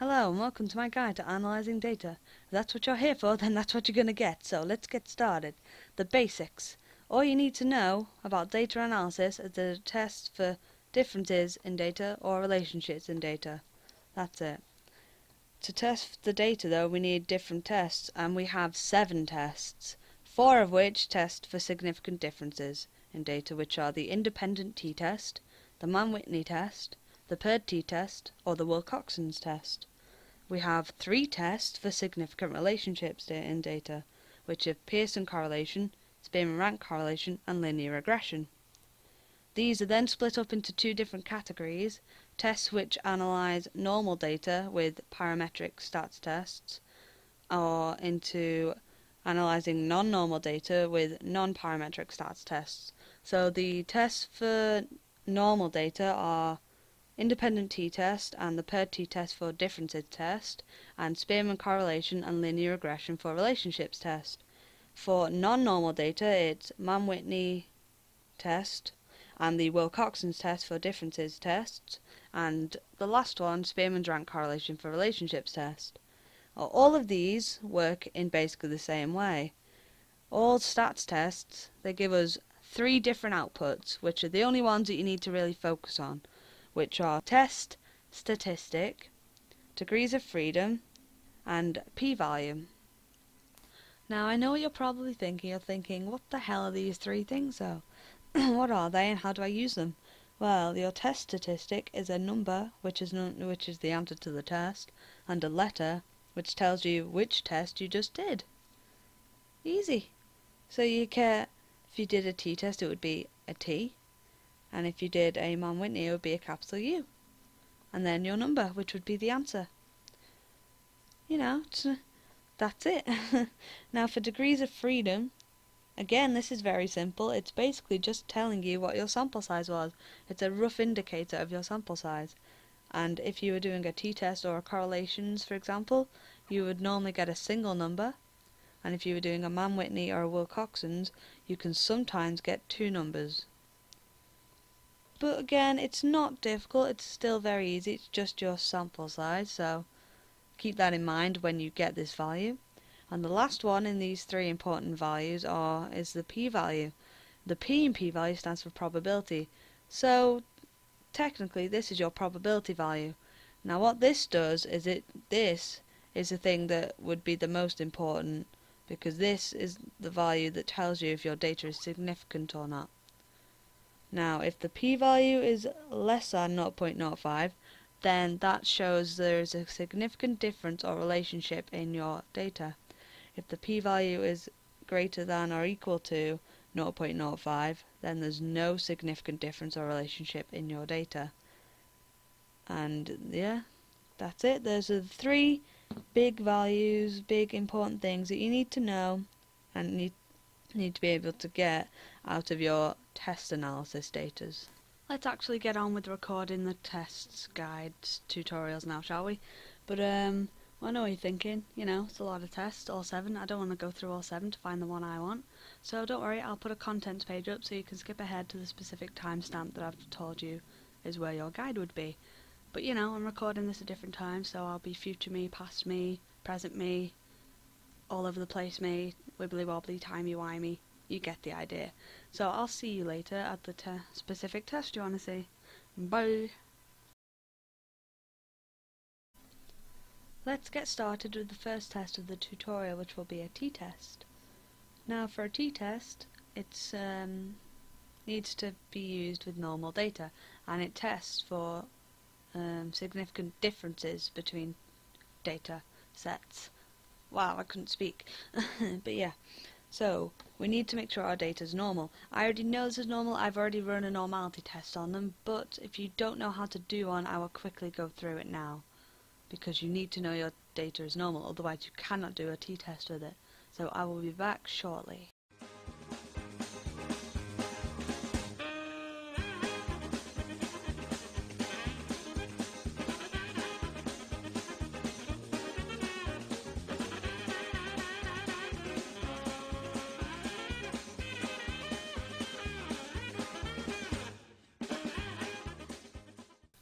Hello and welcome to my guide to analysing data. If that's what you're here for, then that's what you're going to get. So let's get started. The basics. All you need to know about data analysis is the test for differences in data or relationships in data. That's it. To test the data though, we need different tests, and we have 7 tests, 4 of which test for significant differences in data, which are the independent T-test, the Whitney test, the Pearsons Test, or the Wilcoxon Test. We have 3 tests for significant relationships in data, which are Pearson correlation, Spearman rank correlation, and linear regression. These are then split up into 2 different categories: tests which analyse normal data with parametric stats tests, or into analysing non-normal data with non-parametric stats tests. So the tests for normal data are independent T-test and the Pearsons Test for differences test, and Spearman correlation and linear regression for relationships test. For non-normal data, it's Whitney test and the Wilcoxon test for differences tests, and the last one, Spearman's rank correlation for relationships test. All of these work in basically the same way. All stats tests, they give us 3 different outputs, which are the only ones that you need to really focus on, which are test, statistic, degrees of freedom, and p-value. Now I know what you're probably thinking. You're thinking, what the hell are these 3 things though? What are they and how do I use them? Well, your test statistic is a number, which is the answer to the test, and a letter, which tells you which test you just did. Easy. So if you did a T-test, it would be a T, and if you did a Whitney, it would be a capital U, and then your number, which would be the answer. That's it. Now for degrees of freedom, again, this is very simple. It's basically just telling you what your sample size was. It's a rough indicator of your sample size. And if you were doing a T-test or a correlations, for example, you would normally get a single number. And if you were doing a Whitney or a Wilcoxon's, you can sometimes get 2 numbers. But again, it's not difficult, it's still very easy, it's just your sample size, so keep that in mind when you get this value. And the last one in these 3 important values is the p-value. The p in p-value stands for probability, so technically this is your probability value. Now what this does is this is the thing that would be the most important, because this is the value that tells you if your data is significant or not. Now, if the p-value is less than 0.05, then that shows there is a significant difference or relationship in your data. If the p-value is greater than or equal to 0.05, then there's no significant difference or relationship in your data. And yeah, that's it. Those are the 3 big values, big important things that you need to know and need to be able to get out of your test analysis data. Let's actually get on with recording the tests, guides, tutorials now, shall we? But I know what you're thinking, it's a lot of tests, all 7. I don't want to go through all 7 to find the one I want. So don't worry, I'll put a contents page up so you can skip ahead to the specific timestamp that I've told you is where your guide would be. But I'm recording this at different times, so I'll be future me, past me, present me, all over the place me, wibbly wobbly, timey wimey. You get the idea. So I'll see you later at the specific test you want to see. Bye! Let's get started with the first test of the tutorial, which will be a T-test. Now for a T-test, it needs to be used with normal data, and it tests for significant differences between data sets. Wow, I couldn't speak. But yeah, so we need to make sure our data is normal. I already know this is normal, I've already run a normality test on them, but if you don't know how to do one, I will quickly go through it now, because you need to know your data is normal, otherwise you cannot do a T-test with it. So I will be back shortly.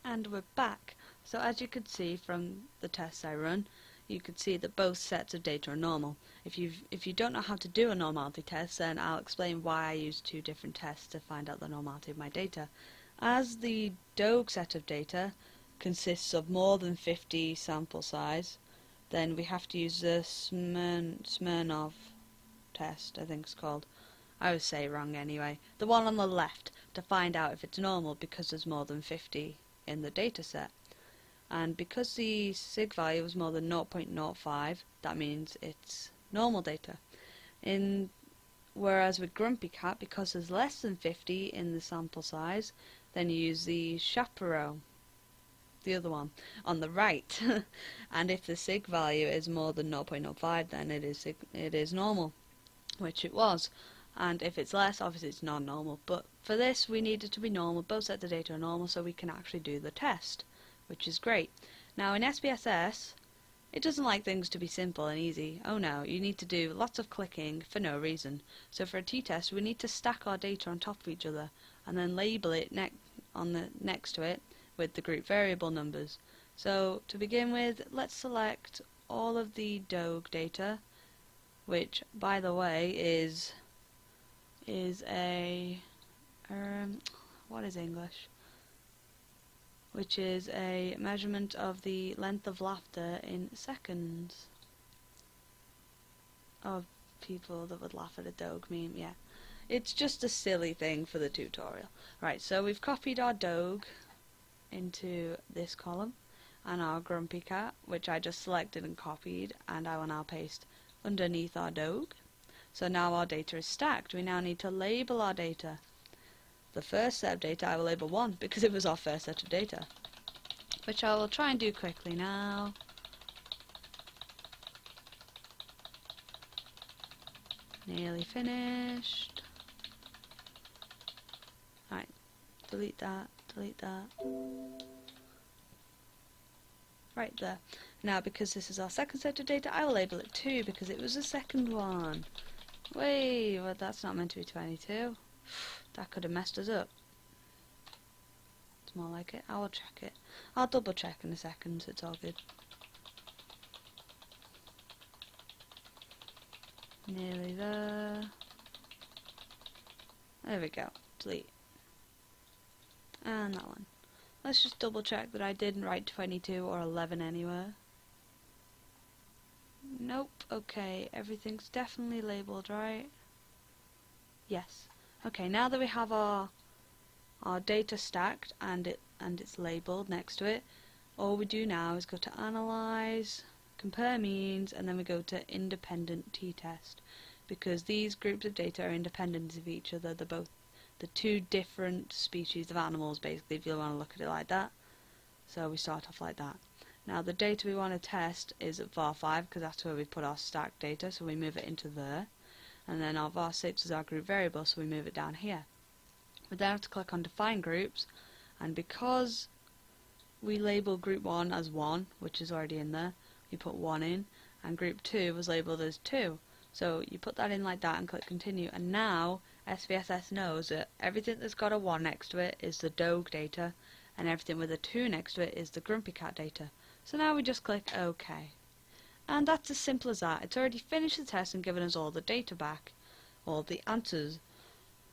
And we're back. So as you could see from the tests I run, you could see that both sets of data are normal. If you don't know how to do a normality test, then I'll explain why I use two different tests to find out the normality of my data. As the Dogue set of data consists of more than 50 sample size, then we have to use the Smirnov test, I think it's called. I always say it wrong anyway. The one on the left, to find out if it's normal because there's more than 50 in the data set. And because the sig value is more than 0.05, that means it's normal data. Whereas with Grumpy Cat, because there's less than 50 in the sample size, then you use the chaperone, the other one, on the right. And if the sig value is more than 0.05, then it is normal, which it was. And if it's less, obviously it's non-normal. But for this, we need it to be normal. Both sets of data are normal, so we can actually do the test, which is great. Now in SPSS, it doesn't like things to be simple and easy. Oh no, you need to do lots of clicking for no reason. So for a t-test, we need to stack our data on top of each other and then label it next to it with the group variable numbers. So to begin with, let's select all of the Dogue data, which by the way is a what is English? Which is a measurement of the length of laughter in seconds of people that would laugh at a Dogue meme. Yeah, it's just a silly thing for the tutorial. Right, so we've copied our Dogue into this column and our Grumpy Cat, which I just selected and copied, and I will now paste underneath our Dogue. So now our data is stacked. We now need to label our data. The first set of data I will label 1 because it was our first set of data, which I will try and do quickly now. Nearly finished. Right, delete that, delete that. Right there. Now because this is our second set of data, I will label it 2 because it was the second one. Wait, well that's not meant to be 22. That could have messed us up. It's more like it. I will check it. I'll double check in a second, so it's all good. Nearly there. There we go. Delete. And that one. Let's just double check that I didn't write 22 or 11 anywhere. Nope. Okay, everything's definitely labelled right. Yes. Okay, now that we have our data stacked and it's labelled next to it, all we do now is go to Analyze, Compare Means, and then we go to Independent T-Test, because these groups of data are independent of each other. They're both the two different species of animals, basically, if you want to look at it like that. So we start off like that. Now the data we want to test is at var5 because that's where we put our stacked data, so we move it into there. And then our var6 is our group variable, so we move it down here. We then have to click on Define Groups, and because we label group 1 as 1, which is already in there, we put 1 in, and group 2 was labelled as 2. So you put that in like that and click Continue, and now SPSS knows that everything that's got a 1 next to it is the Dogue data, and everything with a 2 next to it is the Grumpy Cat data. So now we just click OK. And that's as simple as that. It's already finished the test and given us all the data back, all the answers.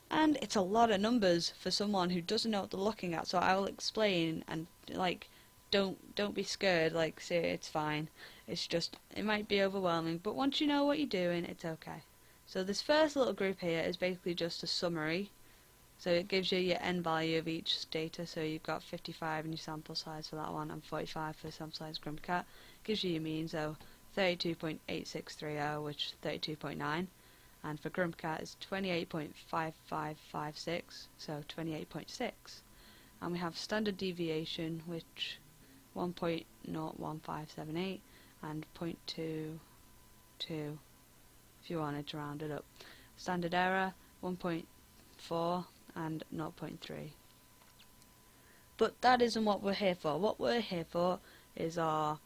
And it's a lot of numbers for someone who doesn't know what they're looking at, so I will explain, and like, don't be scared, like, say it's fine. It's just, it might be overwhelming, but once you know what you're doing, it's okay. So this first little group here is basically just a summary. So it gives you your n value of each data, so you've got 55 in your sample size for that one, and 45 for the sample size Grumpy Cat. Gives you your mean, so 32.8630, which is 32.9, and for Grumpy Cat is 28.5556, so 28.6. And we have standard deviation, which 1.01578 and 0.22 if you wanted to round it up. Standard error 1.4 and 0.3. But that isn't what we're here for. What we're here for is our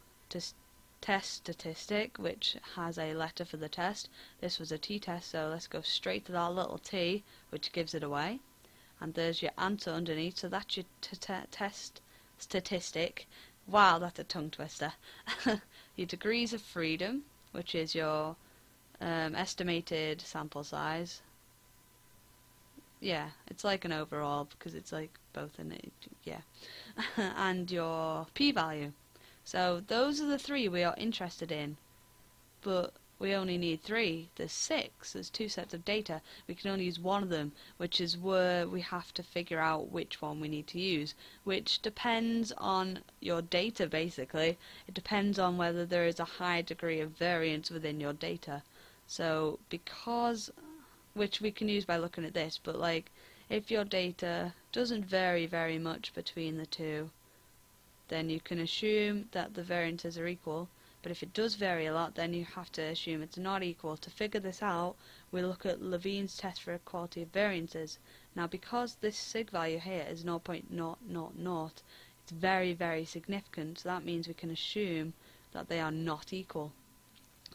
test statistic, which has a letter for the test. This was a t-test, so let's go straight to that little t, which gives it away. And there's your answer underneath, so that's your test statistic, Wow, that's a tongue twister. Your degrees of freedom, which is your estimated sample size. Yeah, it's like an overall because it's like both in it. Yeah. And your p-value. So those are the three we are interested in, but we only need three. There's six. There's two sets of data. We can only use one of them, which is where we have to figure out which one we need to use, which depends on your data, basically. It depends on whether there is a high degree of variance within your data. So because, which we can use by looking at this, but like if your data doesn't vary very much between the two, then you can assume that the variances are equal. But if it does vary a lot, then you have to assume it's not equal. To figure this out, we look at Levene's test for equality of variances. Now, because this sig value here is 0.000, it's very, very significant. So that means we can assume that they are not equal.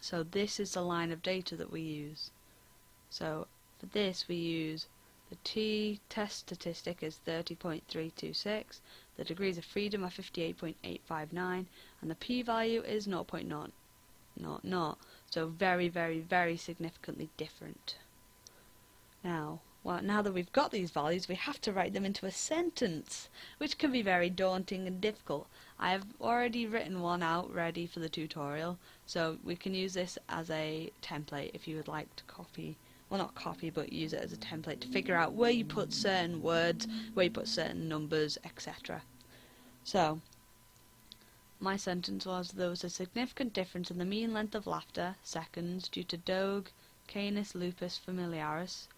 So this is the line of data that we use. So for this, we use the t-test statistic is 30.326. The degrees of freedom are 58.859, and the p-value is 0.000. So very, very, very significantly different. Now that we've got these values, we have to write them into a sentence, which can be very daunting and difficult. I have already written one out ready for the tutorial, so we can use this as a template if you would like to copy. Well, not copy, but use it as a template to figure out where you put certain words, where you put certain numbers, etc. So, my sentence was, there was a significant difference in the mean length of laughter, seconds, due to Dogue, Canis lupus familiaris,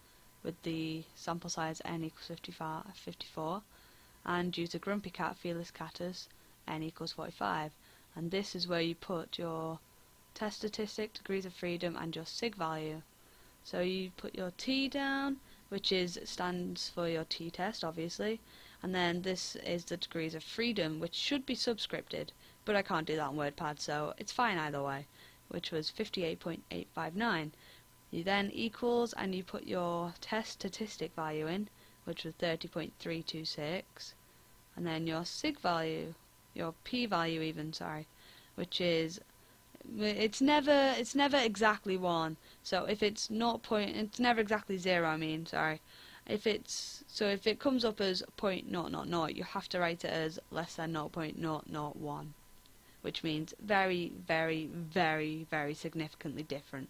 with the sample size n equals 54, and due to Grumpy Cat Felis catus, n equals 45. And this is where you put your test statistic, degrees of freedom, and your sig value. So you put your T down, which stands for your t-test, obviously, and then this is the degrees of freedom, which should be subscripted, but I can't do that on WordPad, so it's fine either way, which was 58.859. You then equals, and you put your test statistic value in, which was 30.326, and then your sig value, your p-value even, which is, it's never exactly 1. So if it's it's never exactly 0, If it comes up as 0.000, you have to write it as less than 0.001, which means very, very, very, very significantly different.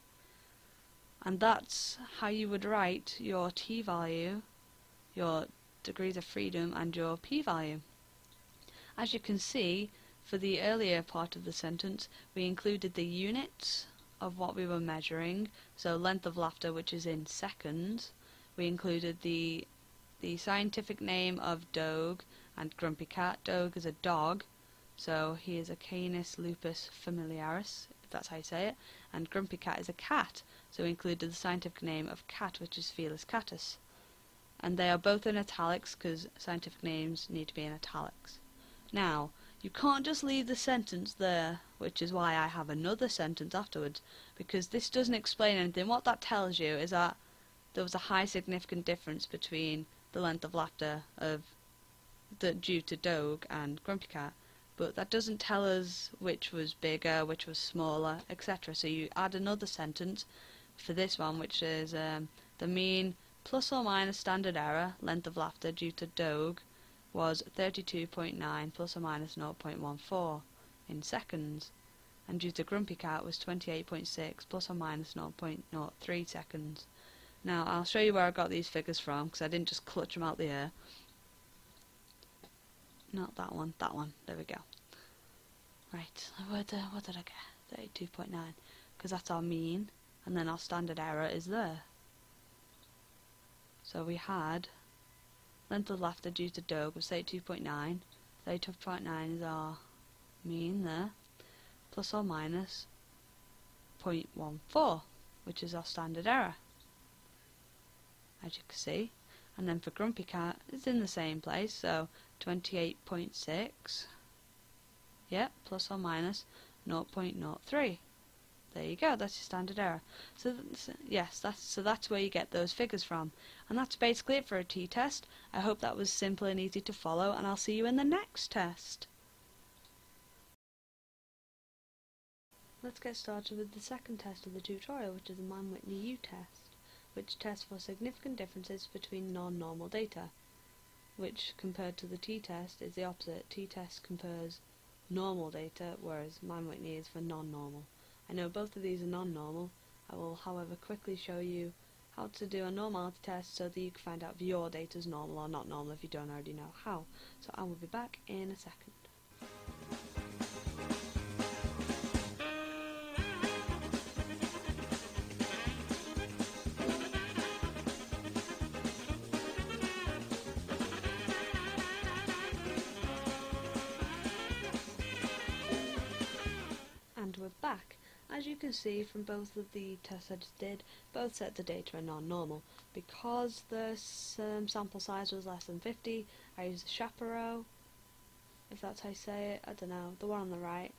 And that's how you would write your t-value, your degrees of freedom, and your p-value. As you can see, for the earlier part of the sentence, we included the units of what we were measuring, so length of laughter, which is in seconds. We included the scientific name of Dogue and Grumpy Cat. Dogue is a dog, so he is a Canis lupus familiaris, if that's how you say it, and Grumpy Cat is a cat, so we included the scientific name of cat, which is Felis catus. And they are both in italics because scientific names need to be in italics. Now, you can't just leave the sentence there, which is why I have another sentence afterwards, because this doesn't explain anything. What that tells you is that there was a high significant difference between the length of laughter due to Dogue and Grumpy Cat, but that doesn't tell us which was bigger, which was smaller, etc. So you add another sentence for this one, which is the mean plus or minus standard error length of laughter due to Dogue was 32.9 plus or minus 0.14 in seconds, and due to Grumpy Cat was 28.6 plus or minus 0.03 seconds. Now I'll show you where I got these figures from, because I didn't just clutch them out the air. Not that one, there we go. Right, what did I get? 32.9, because that's our mean, and then our standard error is there. So we had length of laughter due to Dogue was 32.9. 32.9 is our mean there, plus or minus 0.14, which is our standard error, as you can see. And then for Grumpy Cat, it's in the same place, so 28.6, yeah, plus or minus 0.03. There you go, that's your standard error. So yes, that's where you get those figures from. And that's basically it for a t-test. I hope that was simple and easy to follow, and I'll see you in the next test. Let's get started with the second test of the tutorial, which is the Whitney Utest, which tests for significant differences between non-normal data, which compared to the T-test is the opposite. T-test compares normal data, whereas Whitney is for non-normal. I know both of these are non-normal. I will however quickly show you how to do a normality test so that you can find out if your data is normal or not normal if you don't already know how. So I will be back in a second. And we're back. As you can see from both of the tests I just did, both set the data are non-normal. Because the sample size was less than 50, I used the chaperone, if that's how you say it, I don't know, the one on the right,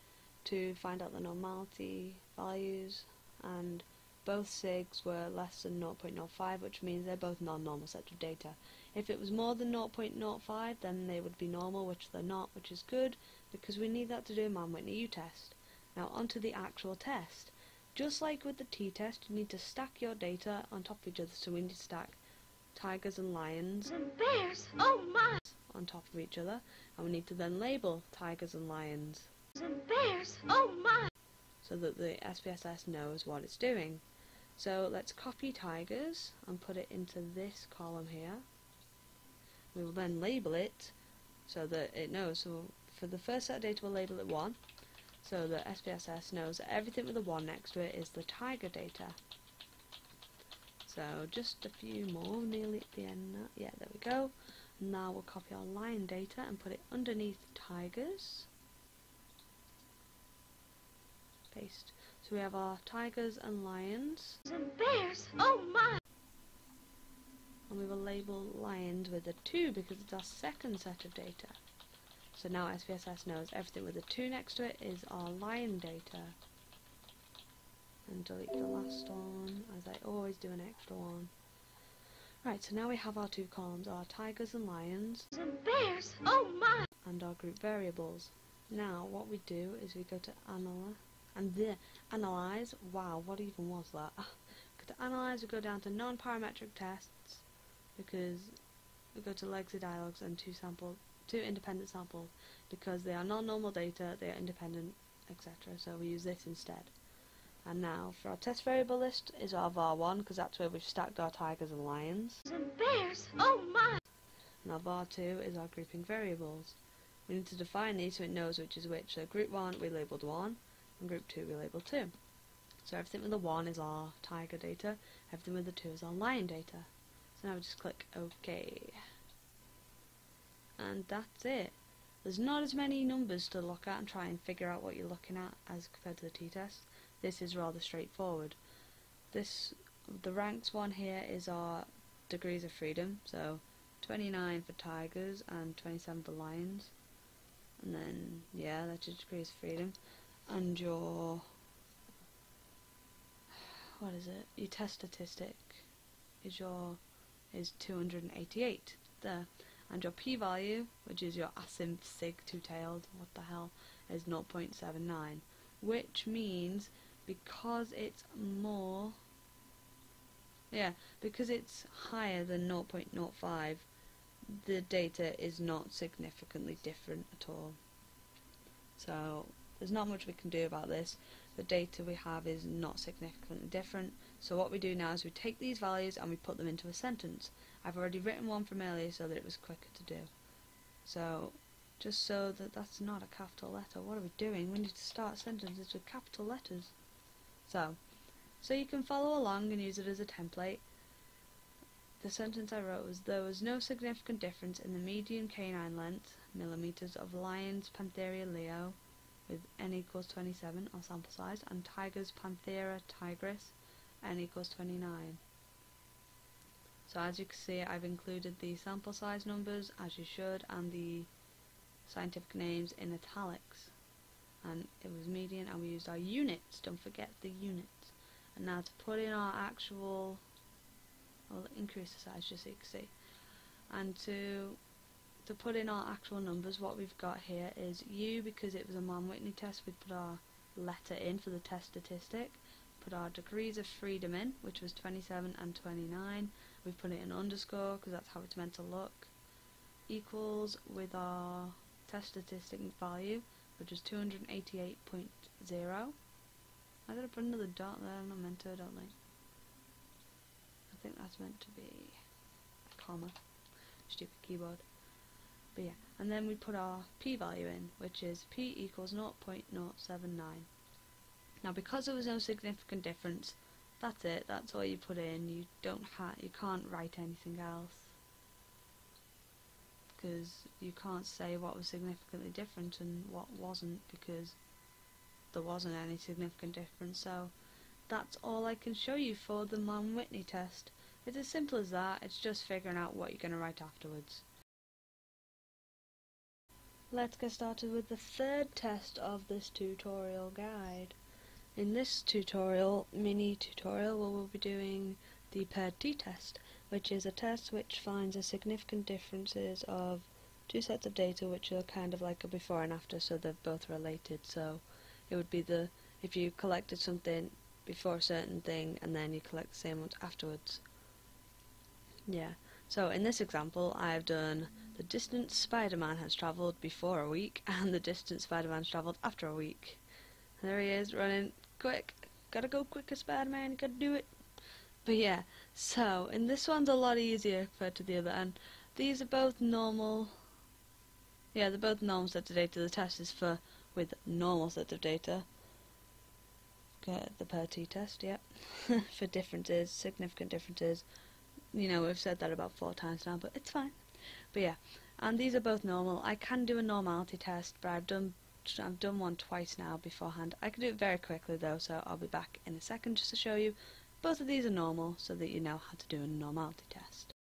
to find out the normality values, and both SIGs were less than 0.05, which means they're both non-normal sets of data. If it was more than 0.05, then they would be normal, which they're not, which is good, because we need that to do a Whitney Utest. Now onto the actual test. Just like with the T-test, you need to stack your data on top of each other, so we need to stack tigers and lions and bears, oh my, on top of each other, and we need to then label tigers and lions and bears, oh my, so that the SPSS knows what it's doing. So let's copy tigers and put it into this column here. We will then label it so that it knows. So for the first set of data we'll label it 1, so the SPSS knows that everything with a 1 next to it is the tiger data. So just a few more, nearly at the end now. Yeah, there we go. Now we'll copy our lion data and put it underneath tigers. Paste. So we have our tigers and lions. and bears, oh my, And we will label lions with a 2 because it's our second set of data. So now SPSS knows everything with a 2 next to it is our lion data. And delete the last one, as I always do an extra one. Right, so now we have our 2 columns, our tigers and lions, and bears, oh my, and our group variables. Now what we do is we go to analyze, wow, what even was that? Go to analyze, we go down to non-parametric tests, because we go to legacy dialogues and 2 independent samples, because they are non-normal data, they are independent, etc. So we use this instead. And now for our test variable list is our var1, because that's where we've stacked our tigers and lions. and bears, oh my, And our var2 is our grouping variables. We need to define these so it knows which is which. So group 1 we labelled 1, and group 2 we labelled 2. So everything with the 1 is our tiger data, everything with the 2 is our lion data. So now we just click OK. And that's it. There's not as many numbers to look at and try and figure out what you're looking at as compared to the T-test. This is rather straightforward. The ranks one here is our degrees of freedom, so 29 for tigers and 27 for lions. And then, yeah, that's your degrees of freedom. And your, what is it? Your test statistic is 288 there. And your p-value, which is your asymph sig two-tailed, what the hell, is 0.79, which means because it's because it's higher than 0.05, the data is not significantly different at all. So there's not much we can do about this. The data we have is not significantly different. So what we do now is we take these values and we put them into a sentence. I've already written one from earlier so that it was quicker to do. So just so that that's not a capital letter, what are we doing? We need to start sentences with capital letters. So you can follow along and use it as a template. The sentence I wrote was, there was no significant difference in the median canine length, millimeters, of lions Panthera leo, with n equals 27, our sample size, and tigers Panthera tigris, n equals 29. So as you can see, I've included the sample size numbers, as you should, and the scientific names in italics. And it was median, and we used our units, don't forget the units. And now to put in our actual, I'll increase the size just so you can see. And to put in our actual numbers, what we've got here is U, because it was a Whitney test, we put our letter in for the test statistic, put our degrees of freedom in, which was 27 and 29. We put it in underscore because that's how it's meant to look, equals with our test statistic value, which is 288.0. I gotta put another dot there, I'm not meant to, I don't think. I think that's meant to be a comma. Stupid keyboard. But yeah, and then we put our p-value in, which is p equals 0.079. Now because there was no significant difference, that's it, that's all you put in. You can't write anything else, because you can't say what was significantly different and what wasn't, because there wasn't any significant difference. So that's all I can show you for the Whitney test. It's as simple as that, it's just figuring out what you're going to write afterwards. Let's get started with the third test of this tutorial guide. In this mini tutorial, we'll be doing the Pearsons Test, which is a test which finds the significant differences of two sets of data which are kind of like a before and after, so they're both related. So it would be if you collected something before a certain thing and then you collect the same ones afterwards. Yeah, so in this example I've done the distance Spider-Man has travelled before a week and the distance Spider-Man has travelled after a week. And there he is running quick. Gotta go quicker, Spider-Man, gotta do it. But yeah, so in this one's a lot easier compared to the other, and these are both normal. Yeah, they're both normal sets of data. The test is with normal sets of data. Okay, the Pearsons test, yeah. For differences, significant differences. You know, we've said that about 4 times now, but it's fine. But yeah, and these are both normal. I can do a normality test, but I've done one twice now beforehand. I can do it very quickly though, so I'll be back in a second just to show you. Both of these are normal, so that you know how to do a normality test.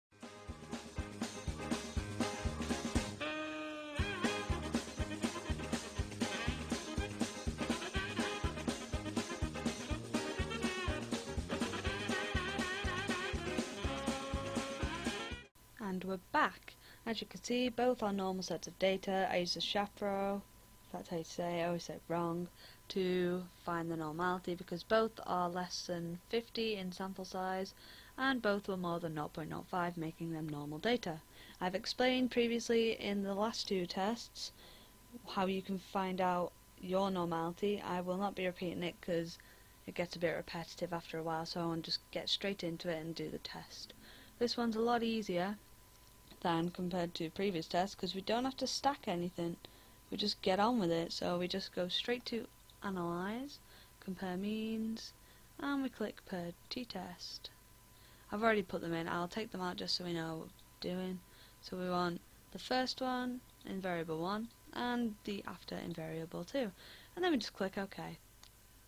And we're back. As you can see, both are normal sets of data. I use the chaperone, that's how you say it, I always say it wrong, to find the normality, because both are less than 50 in sample size and both were more than 0.05, making them normal data. I've explained previously in the last 2 tests how you can find out your normality. I will not be repeating it because it gets a bit repetitive after a while, so I want to just get straight into it and do the test. This one's a lot easier than compared to previous tests because we don't have to stack anything. We just get on with it, so we just go straight to Analyze, Compare Means, and we click Pearsons Test. I've already put them in. I'll take them out just so we know what we're doing. So we want the first one in variable 1 and the after in variable 2, and then we just click OK,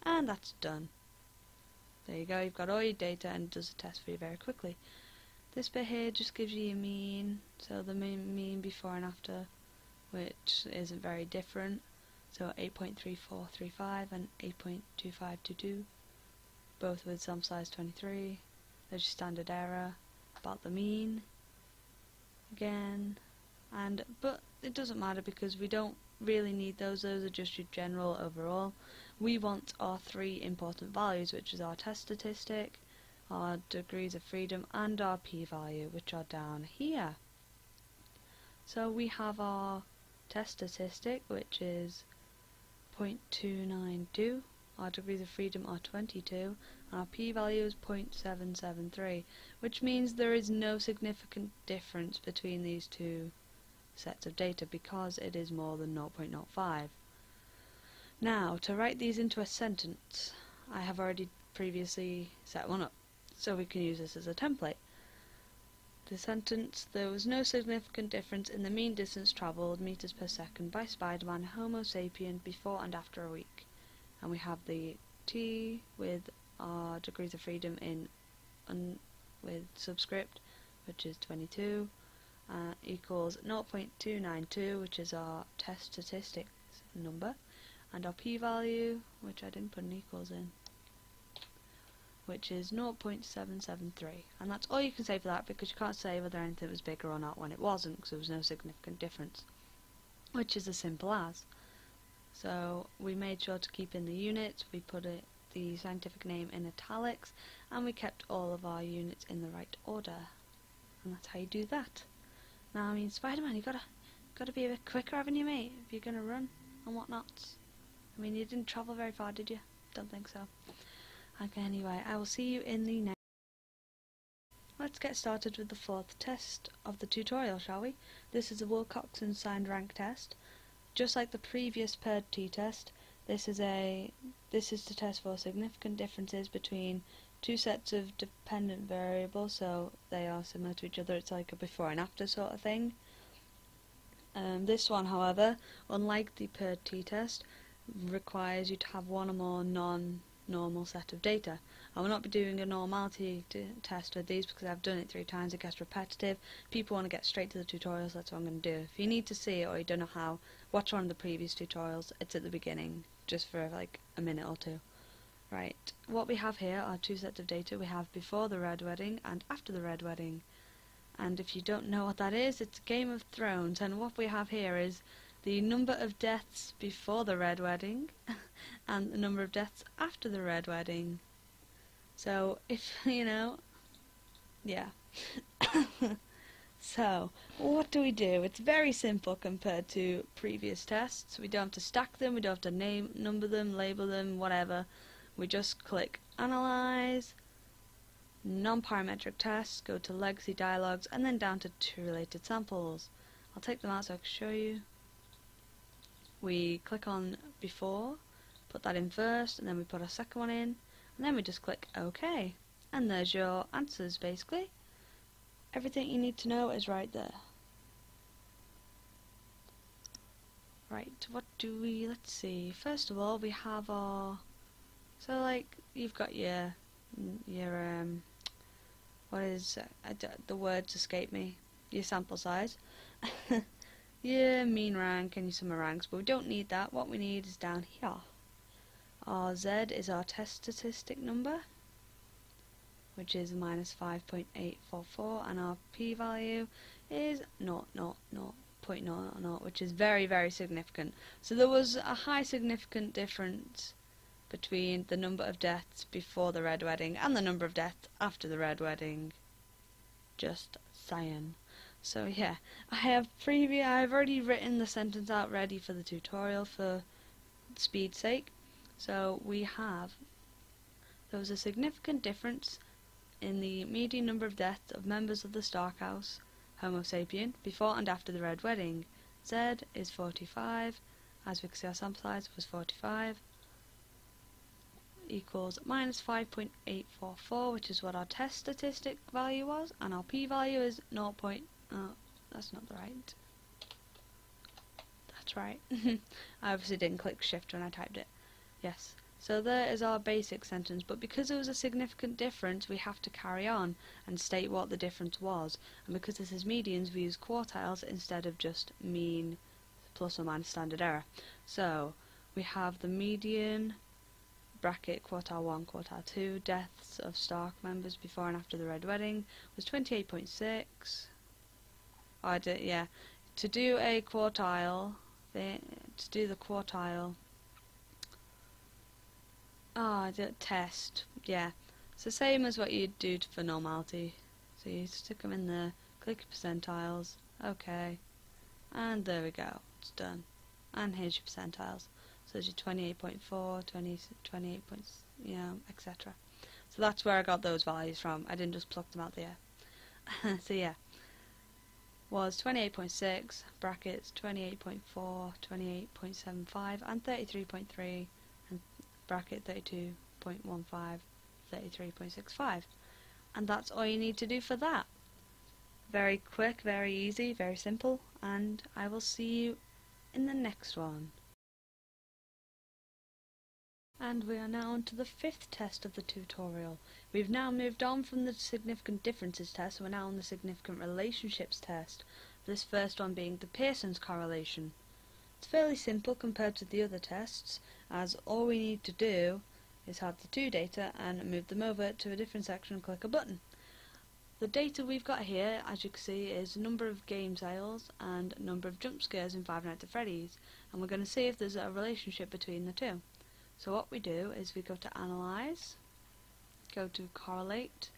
and that's done. There you go, you've got all your data and it does the test for you very quickly. This bit here just gives you your mean, so the mean before and after, which isn't very different, so 8.3435 and 8.2522, both with sample size 23. There's your standard error about the mean again, but it doesn't matter because we don't really need those are just your general overall. We want our 3 important values, which is our test statistic, our degrees of freedom, and our p-value, which are down here. So we have our test statistic, which is 0.292, our degrees of freedom are 22, and our p-value is 0.773, which means there is no significant difference between these 2 sets of data because it is more than 0.05. Now, to write these into a sentence, I have already previously set one up, so we can use this as a template. The sentence: there was no significant difference in the mean distance travelled meters per second by Spider-Man Homo sapien before and after a week. And we have the T with our degrees of freedom with subscript, which is 22, equals 0.292, which is our test statistics number, and our p-value, which I didn't put an equals in, which is 0.773, and that's all you can say for that because you can't say whether anything was bigger or not when it wasn't, because there was no significant difference, which is as simple as. So we made sure to keep in the units, we put the scientific name in italics, and we kept all of our units in the right order. And that's how you do that. Now, I mean, Spider-Man, you gotta be a bit quicker, haven't you, mate? If you're gonna run and whatnot. I mean, you didn't travel very far, did you? Don't think so. Okay, anyway, I will see you in the next. Let's get started with the fourth test of the tutorial, shall we? This is a Wilcoxon signed rank test. Just like the previous Pearsons Test, this is to test for significant differences between two sets of dependent variables, so they are similar to each other. It's like a before and after sort of thing. This one, however, unlike the Pearsons Test, requires you to have one or more non-normal set of data. I will not be doing a normality test with these because I've done it 3 times. It gets repetitive. People want to get straight to the tutorials. That's what I'm going to do. If you need to see it or you don't know how, watch one of the previous tutorials. It's at the beginning, just for like a minute or two. Right, what we have here are 2 sets of data. We have before the Red Wedding and after the Red Wedding. And if you don't know what that is, it's Game of Thrones. And what we have here is the number of deaths before the Red Wedding and the number of deaths after the Red Wedding. So, if, you know, yeah. So, what do? It's very simple compared to previous tests. We don't have to stack them, we don't have to number them, label them, whatever. We just click Analyze, Non-Parametric Tests, go to Legacy Dialogues, and then down to 2 related samples. I'll take them out so I can show you. We click on Before, put that in first, and then we put our second one in, and then we just click OK. And there's your answers, basically. Everything you need to know is right there. Right, what do we, let's see, first of all we have our, so like, you've got your what is, the words escape me, your sample size, your mean rank and your summer ranks, but we don't need that. What we need is down here. Our Z is our test statistic number, which is -5.844, and our p-value is 0.00, which is very, very significant. So there was a high significant difference between the number of deaths before the Red Wedding and the number of deaths after the Red Wedding. Just saying. So yeah, I've already written the sentence out ready for the tutorial for speed's sake. So we have, there was a significant difference in the median number of deaths of members of the Stark House, Homo sapien, before and after the Red Wedding. Z is 45, as we can see our sample size was 45, equals -5.844, which is what our test statistic value was, and our p-value is 0. Oh, that's not the right. That's right. I obviously didn't click shift when I typed it. Yes. So there is our basic sentence, but because there was a significant difference, we have to carry on and state what the difference was. And because this is medians, we use quartiles instead of just mean plus or minus standard error. So we have the median, bracket quartile 1, quartile 2, deaths of Stark members before and after the Red Wedding was 28.6. Oh, yeah. To do a quartile, test, yeah. It's the same as what you'd do for normality. So you stick them in there, click yourpercentiles, okay, and there we go, it's done. And here's your percentiles. So there's your 28.4, 28 points, you know, etc. So that's where I got those values from. I didn't just pluck them out the air. So yeah, was 28.6, brackets 28.4, 28.75, and 33.3, and bracket 32.15, 33.65. And that's all you need to do for that. Very quick, very easy, very simple, and I will see you in the next one. And we are now on to the 5th test of the tutorial. We've now moved on from the significant differences test, so we're now on the significant relationships test. This first one being the Pearsons correlation. It's fairly simple compared to the other tests, as all we need to do is have the 2 data and move them over to a different section and click a button. The data we've got here, as you can see, is number of game sales and number of jump scares in Five Nights at Freddy's, and we're going to see if there's a relationship between the two. So what we do is we go to Analyze, go to Correlate,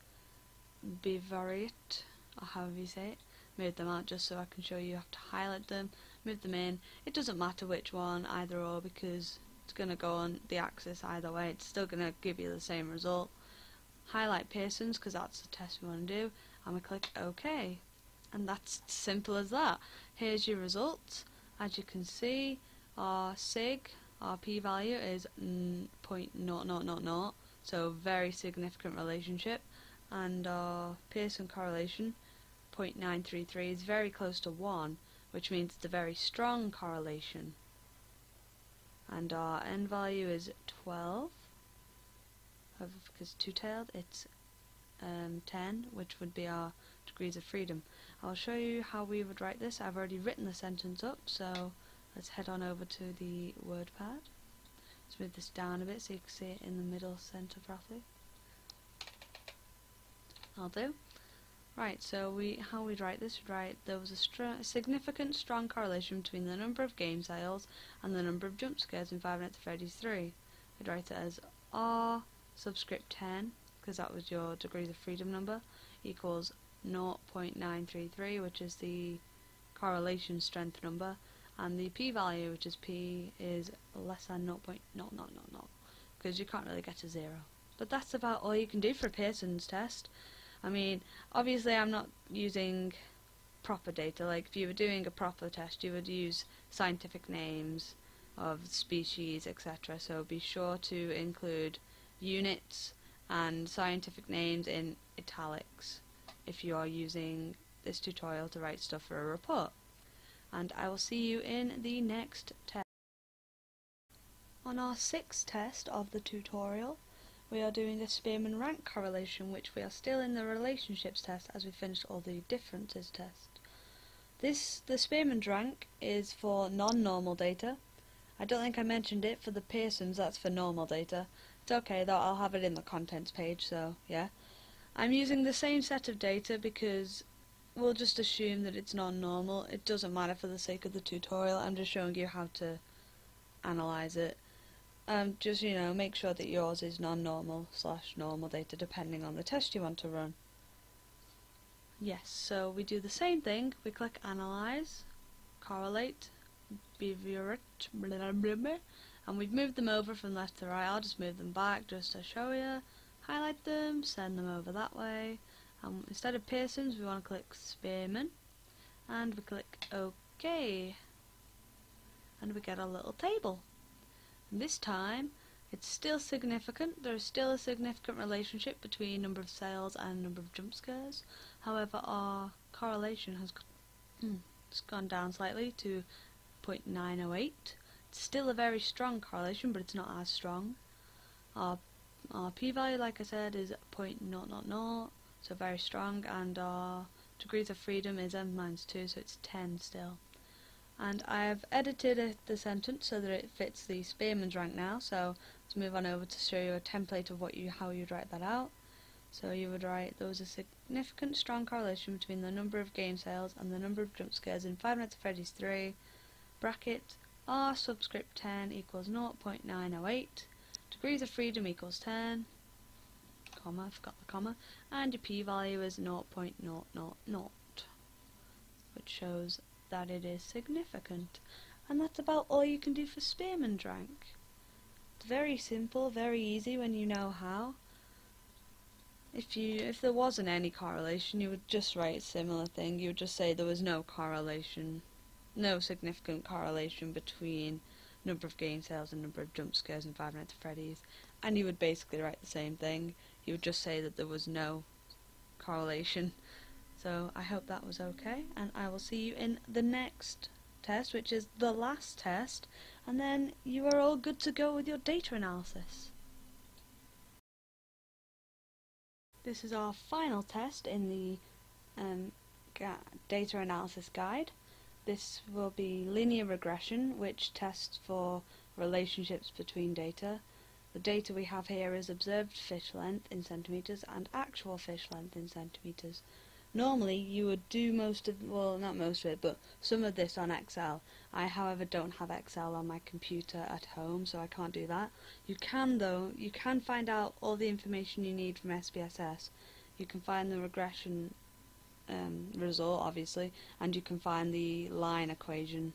Bivariate, or however you say it, move them out just so I can show you have to highlight them, move them in. It doesn't matter which one, either or, because it's going to go on the axis either way, it's still going to give you the same result. Highlight Pearsons because that's the test we want to do, and we click OK, and that's simple as that. Here's your results. As you can see, our p-value is 0.0000, so very significant relationship, and our Pearson correlation 0.933 is very close to 1, which means it's a very strong correlation, and our n value is 12. Because two-tailed, it's 10, which would be our degrees of freedom. I'll show you how we would write this. I've already written the sentence up, so let's head on over to the WordPad. Let's move this down a bit so you can see it in the middle centre roughly. I'll do. Right, so how we'd write this, we'd write there was a significant strong correlation between the number of game sales and the number of jump scares in Five Nights at Freddy's 3. We'd write it as R subscript 10, because that was your degrees of freedom number, equals 0.933, which is the correlation strength number, and the p-value, which is p, is less than 0.0000, because you can't really get to 0. But that's about all you can do for a Pearsons test. I mean, obviously I'm not using proper data. Like if you were doing a proper test, you would use scientific names of species, etc. So be sure to include units and scientific names in italics if you are using this tutorial to write stuff for a report. And I will see you in the next test. On our 6th test of the tutorial, we are doing a Spearman rank correlation, which we are still in the relationships test as we finished all the differences test. The Spearman's rank is for non-normal data. I don't think I mentioned it for the Pearsons, that's for normal data. It's okay though, I'll have it in the contents page, so yeah. I'm using the same set of data because we'll just assume that it's non-normal. It doesn't matter for the sake of the tutorial, I'm just showing you how to analyze it. Just, make sure that yours is non-normal / normal data depending on the test you want to run. Yes, so we do the same thing, we click Analyze, Correlate, Bivariate, blah, blah, blah, and we've moved them over from left to right. I'll just move them back just to show you. Highlight them, send them over that way. Instead of Pearsons, we want to click Spearman, and we click OK, and we get a little table. And this time, it's still significant. There is still a significant relationship between number of sales and number of jump scares. However, our correlation has gone down slightly to 0.908. It's still a very strong correlation, but it's not as strong. Our p-value, like I said, is 0.000, so very strong, and our degrees of freedom is n-2, so it's 10 still. And I have edited the sentence so that it fits the Spearman's rank now, so let's move on over to show you a template of how you'd write that out. So you would write, there was a significant strong correlation between the number of game sales and the number of jump scares in Five Nights at Freddy's 3, bracket, R subscript 10 equals 0.908, degrees of freedom equals 10, comma, I forgot the comma, and your p-value is 0.000, which shows that it is significant. And that's about all you can do for Spearman's rank. It's very simple, very easy when you know how. If there wasn't any correlation, you would just write a similar thing. You would just say there was no correlation, no significant correlation between number of game sales and number of jump scares in Five Nights at Freddy's, and you would basically write the same thing. You would just say that there was no correlation. So I hope that was okay, and I will see you in the next test, which is the last test, and then you are all good to go with your data analysis. This is our final test in the data analysis guide. This will be linear regression, which tests for relationships between data. The data we have here is observed fish length in centimetres and actual fish length in centimetres. Normally you would do most of, well, not most of it, but some of this on Excel. I, however, don't have Excel on my computer at home, so I can't do that. You can, though, you can find out all the information you need from SPSS. You can find the regression result, obviously, and you can find the line equation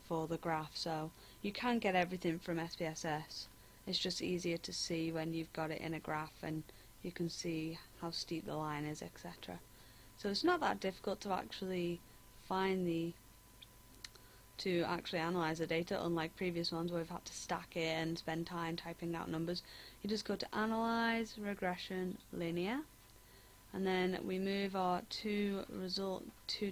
for the graph, so you can get everything from SPSS. It's just easier to see when you've got it in a graph and you can see how steep the line is, etc. So it's not that difficult to actually analyze the data, unlike previous ones where we've had to stack it and spend time typing out numbers. You just go to Analyze, Regression, Linear, and then we move our two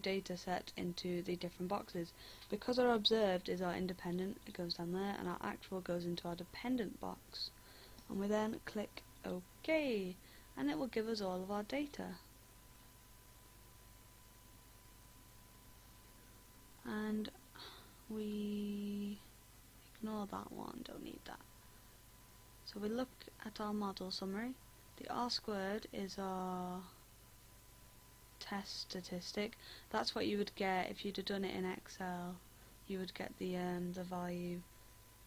data set into the different boxes. Because our observed is our independent, it goes down there, and our actual goes into our dependent box. And we then click OK, and it will give us all of our data. And we ignore that one, don't need that. So we look at our model summary. The R-squared is our test statistic. That's what you would get if you'd have done it in Excel. You would get the value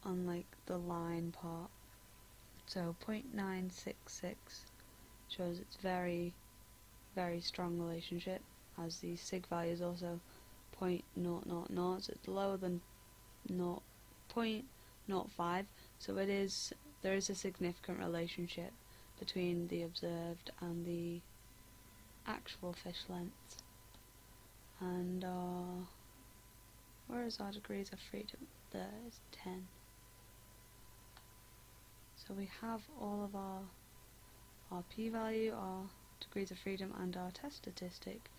on like the line part. So 0.966 shows its very, very strong relationship, as the sig value is also 0.000, so it's lower than 0.05. So there is a significant relationship between the observed and the actual fish length. And where is our degrees of freedom? There is 10. So we have all of our p-value, our degrees of freedom, and our test statistic.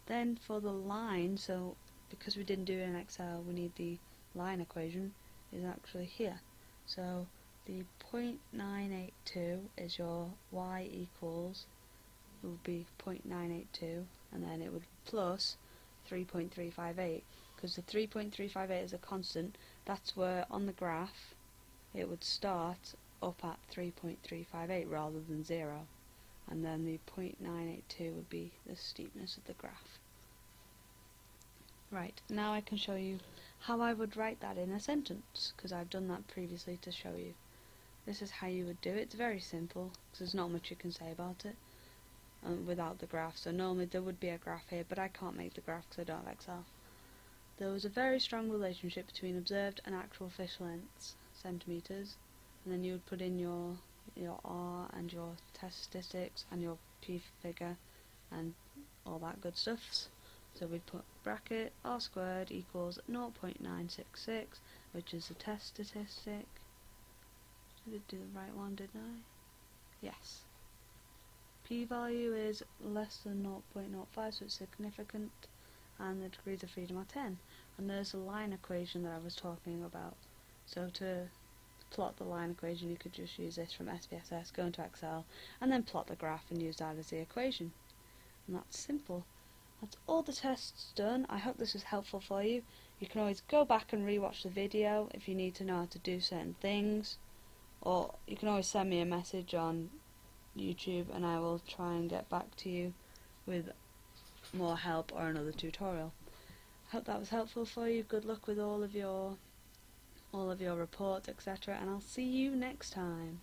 Then for the line, so because we didn't do it in Excel, we need the line equation, is actually here. So the 0.982 is your y equals, it would be 0.982, and then it would plus 3.358, because the 3.358 is a constant. That's where on the graph it would start up at 3.358 rather than 0, and then the 0.982 would be the steepness of the graph. Right, now I can show you how I would write that in a sentence, because I've done that previously to show you. This is how you would do it. It's very simple, because there's not much you can say about it without the graph. So normally there would be a graph here, but I can't make the graph because I don't have Excel. There was a very strong relationship between observed and actual fish lengths, centimetres, and then you would put in your R and your test statistics and your P figure and all that good stuff. So we put bracket R squared equals 0.966, which is the test statistic. I did do the right one, didn't I? Yes. P-value is less than 0.05, so it's significant, and the degrees of freedom are 10. And there's a line equation that I was talking about. So to plot the line equation, you could just use this from SPSS, go into Excel, and then plot the graph and use that as the equation. And that's simple. That's all the tests done. I hope this was helpful for you. You can always go back and rewatch the video if you need to know how to do certain things, or you can always send me a message on YouTube and I will try and get back to you with more help or another tutorial. I hope that was helpful for you. Good luck with all of your reports, etc., and I'll see you next time.